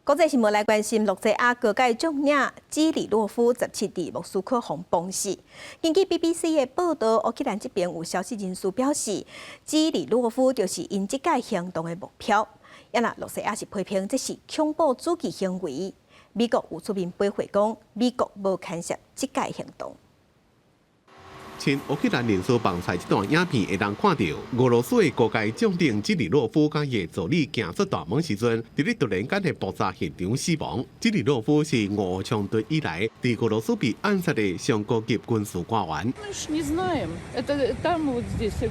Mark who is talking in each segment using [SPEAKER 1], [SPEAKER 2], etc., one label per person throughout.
[SPEAKER 1] 国际新闻来关心，诺基亚高阶将领基里洛夫17日莫斯科被崩死。根据 BBC 的报道，乌克兰这边有消息人士表示，基里洛夫就是因这届行动的目标。也那诺基亚是批评这是恐怖主义行为。美国有出面驳回讲，美国无干涉这届行动。
[SPEAKER 2] 亲乌克兰人士放出这段影片，会当看到俄罗斯的高阶将领基里洛夫甲伊的助理行出大门时阵，伫咧突然间的爆炸现场死亡。基里洛夫是俄冲突以来伫俄罗斯被暗杀的上高级军事官员。
[SPEAKER 3] Не знаем. Это там вот здесь.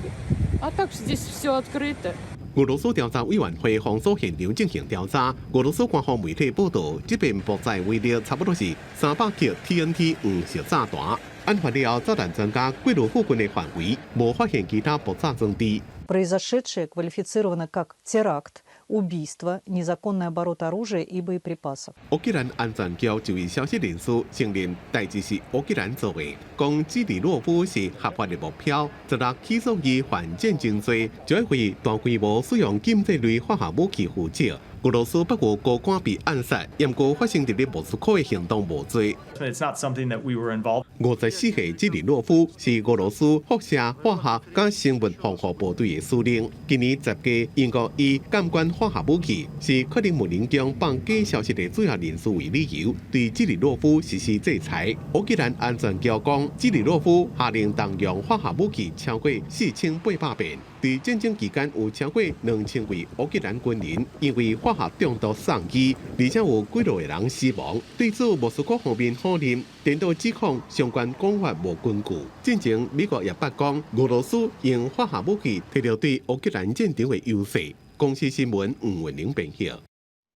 [SPEAKER 3] А так здесь все открыто.
[SPEAKER 2] 俄罗斯调查委员会封锁现场进行调查。俄罗斯官方媒体报道，这边爆炸威力差不多是300克 TNT 黄色炸弹。案发了后，炸弹专家过入附近的范围，无发现其他爆炸装置。
[SPEAKER 4] Произошедшее квалифицировано как теракт, убийство, незаконный оборот оружия и боеприпасов.
[SPEAKER 2] 乌克兰安全局一位消息人士承认，代志是乌克兰做的，讲基里洛夫是合法的目标，昨日起诉伊犯战争罪，就要为大规模使用禁制类化学武器负责。 俄罗斯北国高官被暗杀，严过发生伫咧莫斯科的行动无罪。
[SPEAKER 5] It's not something that we were involved.
[SPEAKER 2] 54岁基里洛夫是俄罗斯辐射化学甲生物防护部队的司令。今年10月，英国以监管化学武器是克里姆林宫放假消息的主要人士为理由，对基里洛夫实施制裁。乌克兰安全局讲，基里洛夫下令动用化学武器超过4800遍。 在战争期间，有超过2000位乌克兰军人因为化学中毒丧医，而且有几多个人死亡。对此，莫斯科方面否认，颠倒指控相关讲法无根据。进前，美国也八讲，俄罗斯用化学武器摕到对乌克兰战场的优势。公司新闻吴文玲编写。